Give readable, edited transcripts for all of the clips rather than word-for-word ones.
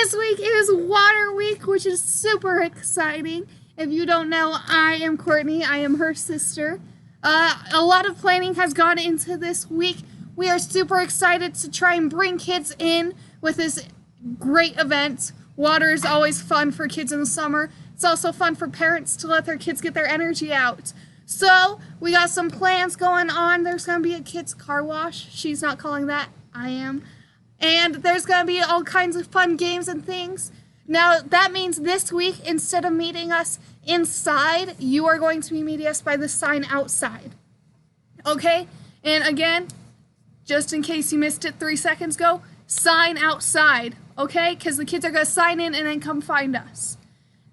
this week is Water Week, which is super exciting. If you don't know, I am Courtney. I am her sister. A lot of planning has gone into this week. We are super excited to try and bring kids in with this great event. Water is always fun for kids in the summer. It's also fun for parents to let their kids get their energy out. So, we got some plans going on. There's going to be a kid's car wash. She's not calling that. I am. And there's going to be all kinds of fun games and things. Now, that means this week, instead of meeting us inside, you are going to be meeting us by the sign outside. Okay? And again, just in case you missed it 3 seconds ago, sign outside. Okay? Because the kids are going to sign in and then come find us.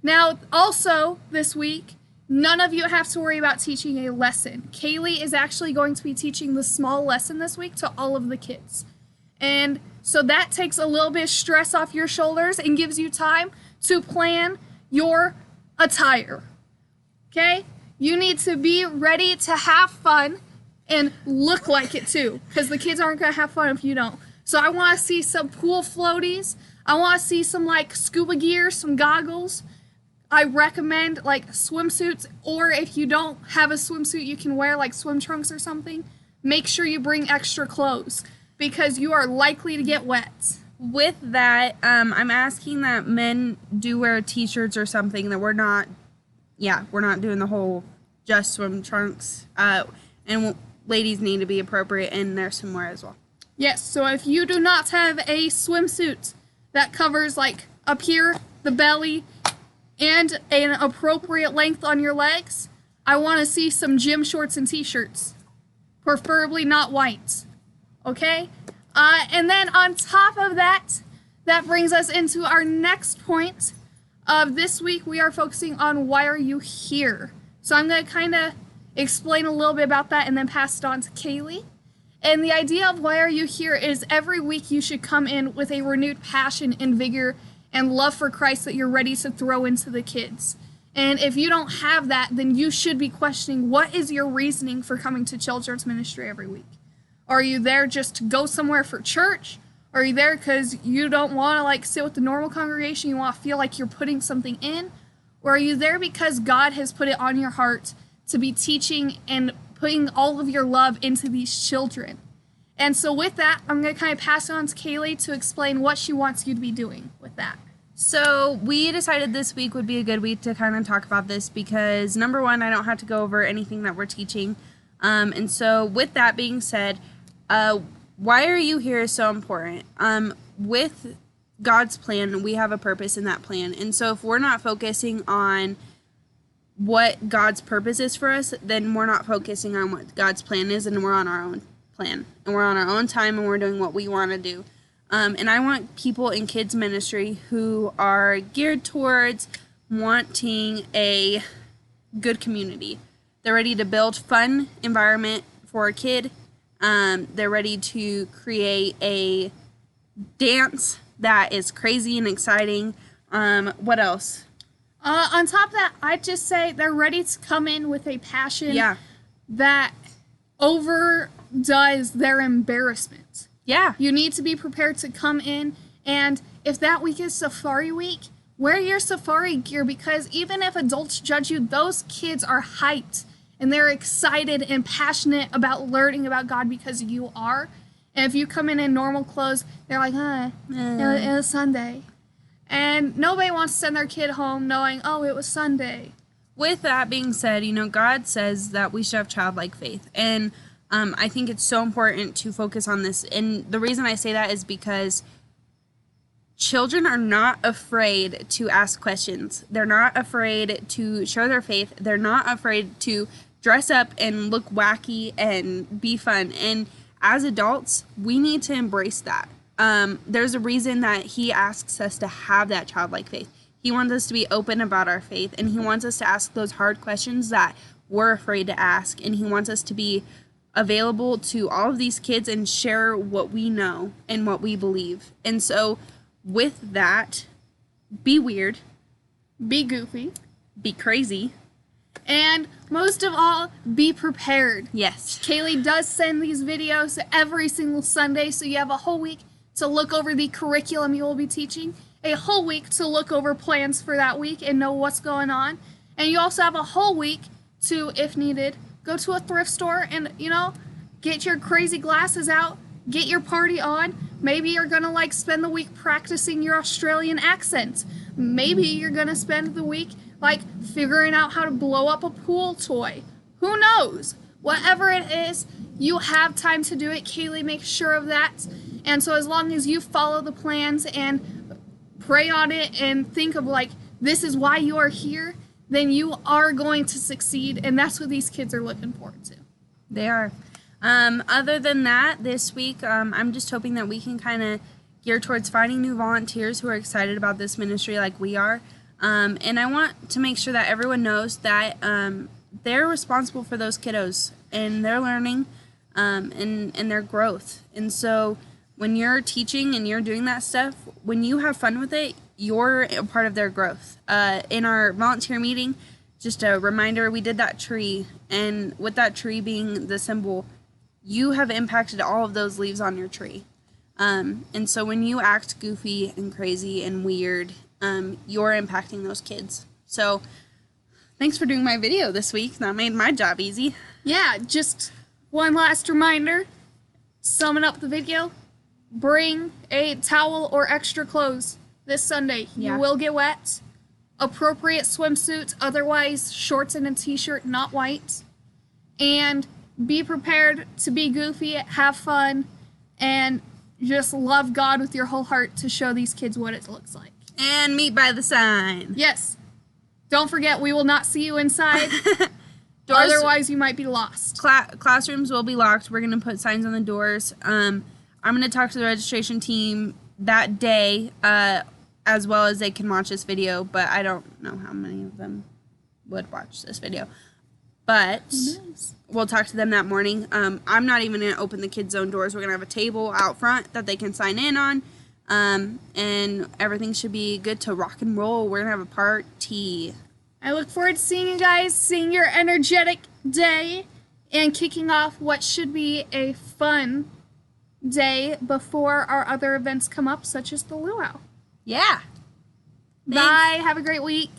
Now, also, this week, none of you have to worry about teaching a lesson. Kaylee is actually going to be teaching the small lesson this week to all of the kids. And so that takes a little bit of stress off your shoulders and gives you time to plan your attire. Okay? You need to be ready to have fun and look like it too, because the kids aren't going to have fun if you don't. So I want to see some pool floaties. I want to see some like scuba gear, some goggles. I recommend like swimsuits, or if you don't have a swimsuit you can wear like swim trunks or something. Make sure you bring extra clothes because you are likely to get wet. With that, I'm asking that men do wear t-shirts or something, that we're not doing the whole just swim trunks. And ladies need to be appropriate in their swimwear as well. Yes, so if you do not have a swimsuit that covers like up here, the belly, and an appropriate length on your legs, I want to see some gym shorts and t-shirts. Preferably not white. Okay? And then on top of that, that brings us into our next point of this week. We are focusing on why are you here? So I'm going to kind of explain a little bit about that and then pass it on to Kaylee. And the idea of why are you here is every week you should come in with a renewed passion and vigor and love for Christ that you're ready to throw into the kids. And if you don't have that, then you should be questioning what is your reasoning for coming to children's ministry every week. Are you there just to go somewhere for church? Are you there because you don't want to like sit with the normal congregation, you want to feel like you're putting something in? Or are you there because God has put it on your heart to be teaching and putting all of your love into these children? And so with that, I'm going to kind of pass it on to Kaylee to explain what she wants you to be doing with that. So we decided this week would be a good week to kind of talk about this because, number one, I don't have to go over anything that we're teaching. And so with that being said, why are you here is so important. With God's plan, we have a purpose in that plan. And so if we're not focusing on what God's purpose is for us, then we're not focusing on what God's plan is, and we're on our own plan. And we're on our own time, and we're doing what we want to do. And I want people in kids ministry who are geared towards wanting a good community. They're ready to build fun environment for a kid. They're ready to create a dance that is crazy and exciting. What else? On top of that, I'd just say they're ready to come in with a passion that overdoes their embarrassment. Yeah. You need to be prepared to come in, and if that week is Safari Week, wear your safari gear, because even if adults judge you, those kids are hyped, and they're excited and passionate about learning about God because you are. And if you come in normal clothes, they're like, it was Sunday. And nobody wants to send their kid home knowing, oh, it was Sunday. With that being said, God says that we should have childlike faith. And I think it's so important to focus on this. And the reason I say that is because children are not afraid to ask questions. They're not afraid to show their faith. They're not afraid to dress up and look wacky and be fun. And as adults, we need to embrace that. There's a reason that he asks us to have that childlike faith. He wants us to be open about our faith, and he wants us to ask those hard questions that we're afraid to ask. And he wants us to be available to all of these kids and share what we know and what we believe. And so with that, be weird, be goofy, be crazy, and most of all, be prepared. Yes. Kaylee does send these videos every single Sunday, so you have a whole week to look over the curriculum you will be teaching a whole week to look over plans for that week and know what's going on. And you also have a whole week to, if needed, go to a thrift store and, get your crazy glasses out, get your party on. Maybe you're going to like spend the week practicing your Australian accent. Maybe you're going to spend the week like figuring out how to blow up a pool toy. Who knows? Whatever it is, you have time to do it. Kaylee makes sure of that. And so as long as you follow the plans and pray on it and think of like, this is why you are here, then you are going to succeed. And that's what these kids are looking forward to. They are. Other than that, this week, I'm just hoping that we can kind of gear towards finding new volunteers who are excited about this ministry like we are. And I want to make sure that everyone knows that they're responsible for those kiddos and their learning and their growth. And so when you're teaching and you're doing that stuff, when you have fun with it, you're a part of their growth. In our volunteer meeting, just a reminder, we did that tree. And with that tree being the symbol, you have impacted all of those leaves on your tree. And so when you act goofy and crazy and weird, you're impacting those kids. So thanks for doing my video this week. That made my job easy. Yeah, just one last reminder. Summing up the video. Bring a towel or extra clothes this Sunday. Yeah. You will get wet. Appropriate swimsuits, otherwise shorts and a t-shirt, not white. And be prepared to be goofy, have fun, and just love God with your whole heart to show these kids what it looks like. And meet by the sign. Yes. Don't forget, we will not see you inside. Doors, otherwise, you might be lost. classrooms will be locked. We're going to put signs on the doors. I'm going to talk to the registration team that day, as well as they can watch this video, but I don't know how many of them would watch this video. But we'll talk to them that morning. I'm not even going to open the kids' zone doors. We're going to have a table out front that they can sign in on. And everything should be good to rock and roll. We're going to have a party. I look forward to seeing you guys, seeing your energetic day, and kicking off what should be a fun day before our other events come up, such as the luau. Yeah. Bye. Have a great week.